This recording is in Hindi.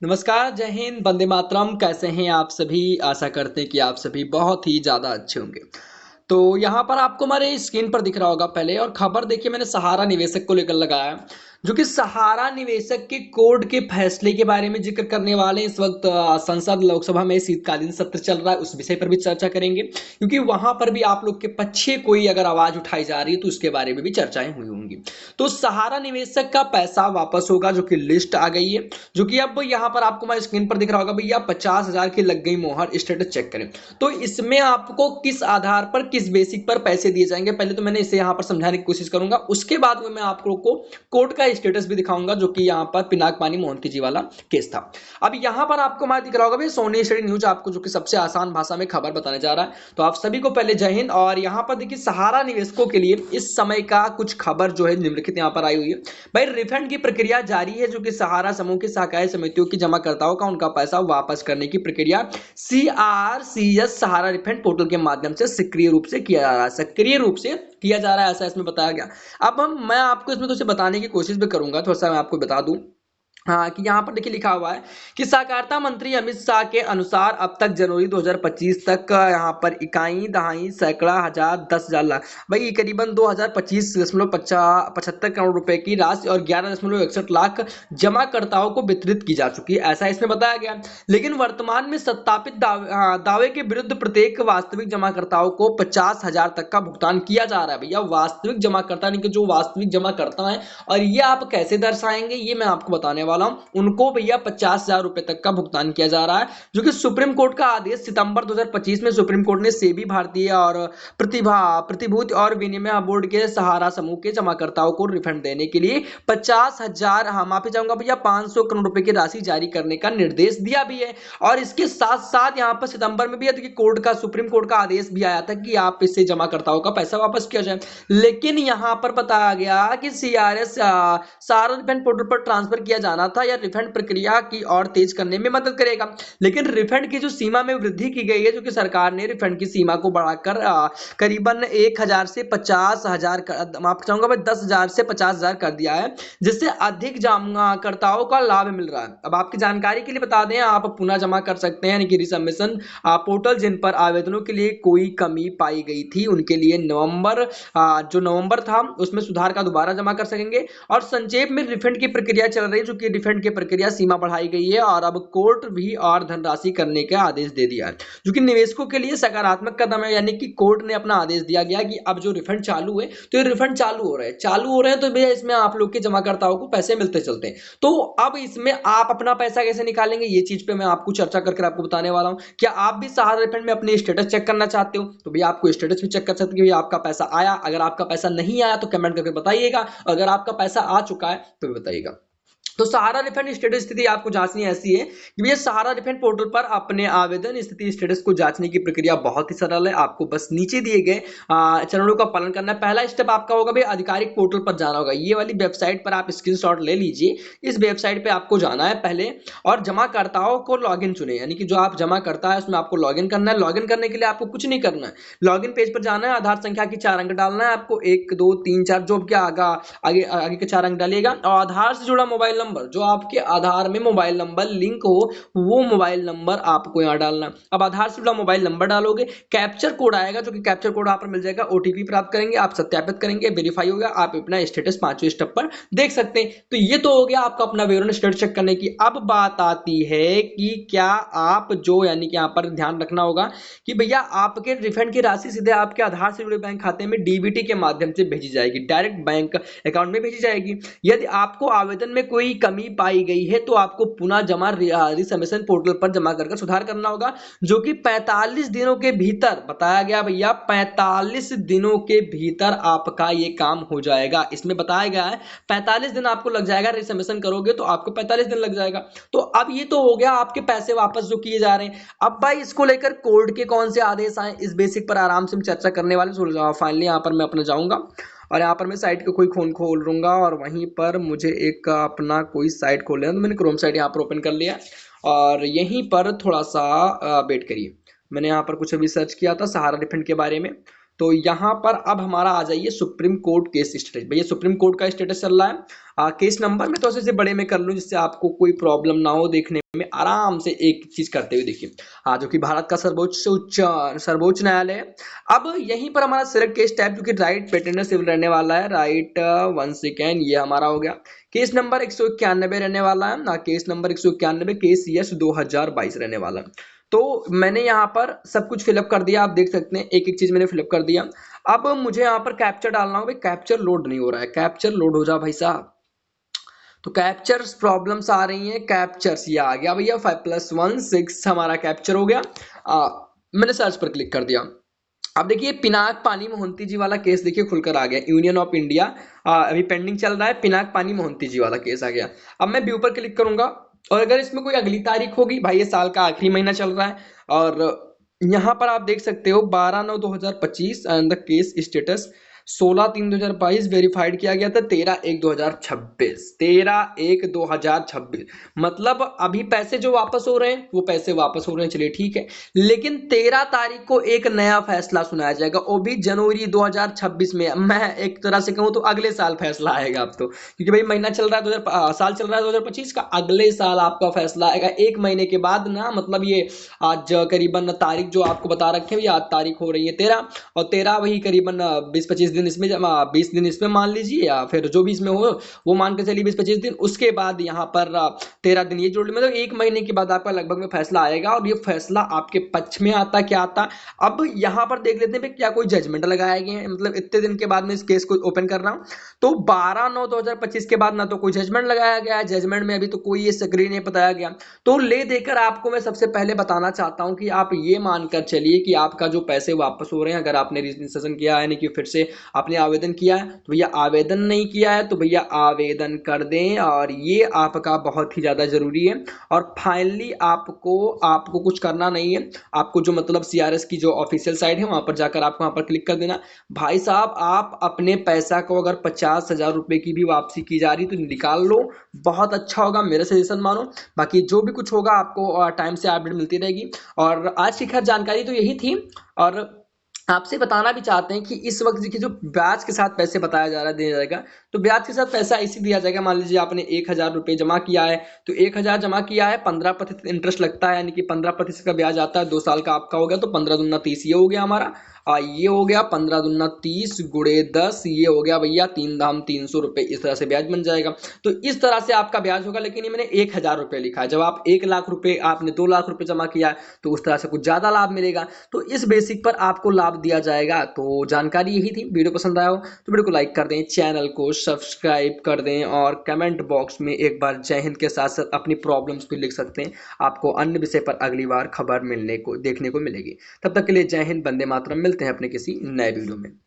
नमस्कार, जय हिंद, वंदे मातरम। कैसे हैं आप सभी? आशा करते हैं कि आप सभी बहुत ही ज़्यादा अच्छे होंगे। तो यहाँ पर आपको हमारे स्क्रीन पर दिख रहा होगा पहले, और खबर देखिए मैंने सहारा निवेशक को लेकर लगाया है, जो कि सहारा निवेशक के कोर्ट के फैसले के बारे में जिक्र करने वाले हैं। इस वक्त संसद लोकसभा में शीतकालीन सत्र चल रहा है, उस विषय पर भी चर्चा करेंगे, क्योंकि वहां पर भी आप लोग के पक्षे कोई अगर आवाज उठाई जा रही है तो उसके बारे में भी चर्चाएं हुई होंगी। तो सहारा निवेशक का पैसा वापस होगा, जो कि लिस्ट आ गई है, जो कि अब यहाँ पर आपको मैं स्क्रीन पर दिख रहा होगा भैया 50,000 की लग गई मोहर, स्टेटस चेक करें। तो इसमें आपको किस आधार पर, किस बेसिक पर पैसे दिए जाएंगे, पहले तो मैंने इसे यहाँ पर समझाने की कोशिश करूंगा, उसके बाद में मैं आप लोग को कोर्ट का स्टेटस भी दिखाऊंगा, जो कि यहाँ पर पिनाक पानी मोहंती जी वाला केस था। अब यहाँ पर आपको मैं दिख रहा होगा भाई सोनी स्टडी न्यूज, आपको जो कि सबसे आसान भाषा में खबर बताने जा रहा है। तो आप सभी को पहले जय हिंद। और यहाँ पर देखिए सहारा निवेशकों के लिए इस समय का कुछ खबर जो है निम्नलिखित यहाँ पर आई हुई है। भाई रिफंड की प्रक्रिया जारी है, जो कि सहारा समूह की सहकारी समितियों की जमाकर्ताओं का उनका पैसा वापस करने की प्रक्रिया CRCS सहारा रिफंड पोर्टल के माध्यम से सक्रिय रूप से किया जा रहा है, सक्रिय रूप से किया जा रहा है, ऐसा इसमें बताया गया। अब मैं आपको इसमें तो बताने की कोशिश भी करूंगा, थोड़ा सा मैं आपको बता दूं। हाँ, कि यहाँ पर देखिए लिखा हुआ है कि सहकारिता मंत्री अमित शाह के अनुसार अब तक जनवरी 2025 तक यहाँ पर इकाई दहाई सैकड़ा हजार 10,000 लाख, भाई करीबन 2025.75 करोड़ रुपए की राशि और 11.61 लाख जमाकर्ताओं को वितरित की जा चुकी है, ऐसा इसमें बताया गया। लेकिन वर्तमान में सत्यापित दावे के विरुद्ध प्रत्येक वास्तविक जमाकर्ताओं को 50,000 तक का भुगतान किया जा रहा है। भैया वास्तविक जमाकर्ता यानी कि जो वास्तविक जमाकर्ता है, और ये आप कैसे दर्शाएंगे ये मैं आपको बताने वाला हूं। उनको भैया 50,000 रुपए तक का भुगतान किया जा रहा है, जो कि सुप्रीम कोर्ट का आदेश सितंबर 2025 में सुप्रीम कोर्ट ने सेबी भारतीय और प्रतिभूति और विनिमय बोर्ड के सहारा समूह के जमाकर्ताओं को रिफंड देने के लिए 50,000, हम माफी चाहूंगा भैया 500 करोड़ रुपए की राशि जारी करने का निर्देश दिया भी है। और इसके साथ साथ यहाँ पर सितंबर में भी कोर्ट का, सुप्रीम कोर्ट का आदेश भी आया था कि आप इससे जमाकर्ताओं का पैसा वापस किया जाए। लेकिन यहाँ पर बताया गया कि CRS सहारा रिफंड पोर्टल पर ट्रांसफर किया जाना था, या रिफंड प्रक्रिया की और तेज करने में मदद करेगा। लेकिन रिफंड की जो सीमा में वृद्धि की गई है, जो कि सरकार ने रिफंड की सीमा को बढ़ाकर करीबन 1,000 से 50,000, माफ चाहूंगा भाई 10,000 से 50,000 कर दिया है, जिससे अधिक जमाकर्ताओं का लाभ मिल रहा है। अब आपकी जानकारी के लिए बता दें, आप पुनः जमा कर सकते हैं, यानी कि रिसबमिशन पोर्टल जिन पर आवेदनों के लिए कोई कमी पाई गई थी उनके लिए जो नवंबर था उसमें सुधार का दोबारा जमा कर सकेंगे। और संक्षेप में रिफंड की प्रक्रिया चल रही है, जो कि रिफंड की प्रक्रिया सीमा बढ़ाई गई है, और अब कोर्ट भी और धनराशि करने का आदेश दे दिया है, जो कि निवेशकों के लिए सकारात्मक कदम है। यानी कि कोर्ट ने अपना आदेश दिया गया कि अब जो रिफंड चालू है, तो ये रिफंड चालू हो रहे हैं, तो भैया इसमें आप लोग के जमाकर्ताओं को पैसे मिलते चलते हैं। तो अब इसमें आप अपना पैसा कैसे निकालेंगे, ये चीज पे मैं आपको चर्चा करके आपको बताने वाला हूं। क्या आप भी सहारा रिफंड में अपने स्टेटस चेक करना चाहते हो? तो भैया आपको स्टेटस भी चेक कर सकते हो, आपका पैसा आया। अगर आपका पैसा नहीं आया तो कमेंट करके बताइएगा, अगर आपका पैसा आ चुका है तो भी बताइएगा। तो सहारा रिफंड स्टेटस स्थिति आपको जांचनी ऐसी है कि भैया सहारा रिफंड पोर्टल पर अपने आवेदन स्थिति स्टेटस को जांचने की प्रक्रिया बहुत ही सरल है। आपको बस नीचे दिए गए चरणों का पालन करना है। पहला स्टेप आपका होगा भाई आधिकारिक पोर्टल पर जाना होगा, ये वाली वेबसाइट पर आप स्क्रीनशॉट ले लीजिए। इस वेबसाइट पे आपको जाना है पहले, और जमाकर्ताओं को लॉगिन चुने, यानी कि जो आप जमा करता है उसमें आपको लॉगिन करना है। लॉगिन करने के लिए आपको कुछ नहीं करना है, लॉगिन पेज पर जाना है, आधार संख्या की 4 अंक डालना है आपको, 1 2 3 4 जो भी आगे आगे के 4 अंक डालिएगा, और आधार से जुड़ा मोबाइल नंबर, जो आपके आधार में मोबाइल नंबर लिंक हो वो मोबाइल नंबर आपको यहाँ डालना। अब आधार से जुड़ा मोबाइल नंबर डालोगे, कैप्चर कोड आएगा, जो कि कैप्चर कोड यहाँ पर मिल जाएगा, OTP प्राप्त करेंगे, आप सत्यापित करेंगे, वेरीफाई होगा, आप अपना स्टेटस 5वें स्टेप पर देख सकते हैं। तो ये तो हो गया आपका अपना विवरण स्टेटस चेक करने की। अब बात आती है कि क्या आप जो, यानी कि यहाँ पर ध्यान रखना होगा कि भैया आपके रिफंड की राशि सीधे आपके आधार से जुड़े बैंक खाते में DBT के माध्यम से भेजी जाएगी, डायरेक्ट बैंक अकाउंट में भेजी जाएगी। यदि आपको आवेदन में कोई कमी पाई गई है तो आपको पुनः जमा रिसबमिशन पोर्टल पर जमा कर सुधार करना होगा, जो कि 45 दिनों के भीतर बताया गया भैया, 45 दिनों के भीतर आपका ये काम हो जाएगा। इसमें बताया गया है 45 दिन आपको लग जाएगा, रिसबमिशन करोगे तो आपको 45 दिन लग जाएगा। तो अब ये तो हो गया आपके पैसे वापस जो किए जा रहे हैं। अब भाई इसको लेकर कोर्ट के कौन से आदेश आए, इस बेसिक पर आराम से हम चर्चा करने वाले। फाइनली यहाँ पर मैं अपना जाऊंगा, और यहाँ पर मैं साइट को कोई खोल लूंगा, और वहीं पर मुझे एक अपना कोई साइट खोल लेना। तो मैंने क्रोम साइट यहाँ पर ओपन कर लिया, और यहीं पर थोड़ा सा वेट करिए। मैंने यहाँ पर कुछ अभी सर्च किया था सहारा रिफंड के बारे में, तो यहाँ पर अब हमारा आ जाइए सुप्रीम कोर्ट केस स्टेटस। भैया सुप्रीम कोर्ट का स्टेटस चल रहा है। केस नंबर में तो ऐसे बड़े में कर लूँ जिससे आपको कोई प्रॉब्लम ना हो देखने में, आराम से एक चीज करते हुए देखिए। जो कि भारत का सर्वोच्च न्यायालय है। अब यहीं पर हमारा सिलेक्ट केस टाइप, जो कि राइट पेटेंटर सिविल रहने वाला है। राइट, वन सेकेंड, ये हमारा हो गया। केस नंबर 191 रहने वाला है ना, केस नंबर 191, केस यस 2022 रहने वाला है। तो मैंने यहाँ पर सब कुछ फिलअप कर दिया, आप देख सकते हैं एक एक चीज मैंने फिलअप कर दिया। अब मुझे यहाँ पर कैप्चर डालना होगा, कैप्चर लोड नहीं हो रहा है, कैप्चर लोड हो जा भाई साहब। तो कैप्चर्स प्रॉब्लम्स आ रही हैं, कैप्चर्स ये आ गया भैया 5+1 6 हमारा कैप्चर हो गया। मैंने सर्च पर क्लिक कर दिया। अब देखिए पिनाक पानी मोहंती जी वाला केस देखिए खुलकर आ गया, यूनियन ऑफ इंडिया। अभी पेंडिंग चल रहा है, पिनाक पानी मोहंती जी वाला केस आ गया। अब मैं व्यू पर क्लिक करूंगा और अगर इसमें कोई अगली तारीख होगी, भाई ये साल का आखिरी महीना चल रहा है और यहाँ पर आप देख सकते हो 12/9/2025 and the case status 16/3/2022 verified किया गया था 13/1/2026। 13/1/2026 मतलब अभी पैसे जो वापस हो रहे हैं वो पैसे वापस हो रहे हैं, चलिए ठीक है। लेकिन 13 तारीख को एक नया फैसला सुनाया जाएगा, वो भी जनवरी 2026 में। मैं एक तरह से कहूँ तो अगले साल फैसला आएगा अब तो, क्योंकि भाई महीना चल रहा है साल चल रहा है 2025 का, अगले साल आपका फैसला आएगा एक महीने के बाद ना। मतलब ये आज करीबन तारीख जो आपको बता रखे हैं, आज तारीख हो रही है 13 और 13 वही करीबन 20-25 दिन इसमें 20 दिन इसमें मान लीजिए, या फिर जो भी इसमें हो वो मान के चलिए 20-25 दिन। उसके बाद यहाँ पर 13 दिन ये जोड़ ली, मतलब एक महीने के बाद आपका लगभग में फैसला आएगा और ये फैसला आपके पक्ष में आता क्या आता। अब यहाँ पर देख लेते हैं क्या कोई जजमेंट लगाए गए हैं, मतलब इतने दिन के बाद मैं इस केस को ओपन कर रहा हूँ। तो 12/9/2025 के बाद ना तो कोई जजमेंट लगाया गया है, जजमेंट में अभी तो कोई ये सक्रिय नहीं बताया गया। तो ले देकर आपको मैं सबसे पहले बताना चाहता हूं कि आप ये मानकर चलिए कि आपका जो पैसे वापस हो रहे हैं, अगर आपने रजिस्ट्रेशन किया है, यानी कि फिर से आपने आवेदन किया है, तो भैया आवेदन नहीं किया है तो भैया आवेदन कर दें, और ये आपका बहुत ही ज्यादा जरूरी है। और फाइनली आपको कुछ करना नहीं है, आपको जो मतलब सीआरएस की जो ऑफिशियल साइट है वहां पर जाकर आपको वहां पर क्लिक कर देना। भाई साहब आप अपने पैसा को अगर 50,000 रुपए की भी वापसी की जा रही तो निकाल लो, बहुत अच्छा होगा, मेरा सजेशन मानो। बाकी जो भी कुछ होगा आपको टाइम से अपडेट मिलती रहेगी। और आज की खैर जानकारी तो यही थी। और आपसे बताना भी चाहते हैं कि इस वक्त देखिए जो ब्याज के साथ पैसे बताया जा रहा है दिया जाएगा, तो ब्याज के साथ पैसा ऐसे दिया जाएगा। मान लीजिए आपने 1,000 रुपये जमा किया है, तो 1,000 जमा किया है, 15% इंटरेस्ट लगता है, यानी कि 15% का ब्याज आता है। 2 साल का आपका हो गया तो 15 दूना 30 ये हो गया हमारा। ये हो गया 15 दूना 30 गुणे 10, ये हो गया भैया 3 धाम 300 रुपये, इस तरह से ब्याज बन जाएगा। तो इस तरह से आपका ब्याज होगा, लेकिन ये मैंने 1,000 रुपये लिखा है। जब आप 1,00,000 रुपये आपने 2,00,000 रुपये जमा किया है तो उस तरह से कुछ ज्यादा लाभ मिलेगा। तो इस बेसिक पर आपको लाभ दिया जाएगा। तो जानकारी यही थी, वीडियो पसंद आया हो तो वीडियो को लाइक कर दें, चैनल को सब्सक्राइब कर दें और कमेंट बॉक्स में एक बार जय हिंद के साथ साथ अपनी प्रॉब्लम्स भी लिख सकते हैं। आपको अन्य विषय पर अगली बार खबर देखने को मिलेगी। तब तक के लिए जय हिंद, वंदे मातरम। मिलते हैं अपने किसी नए वीडियो में।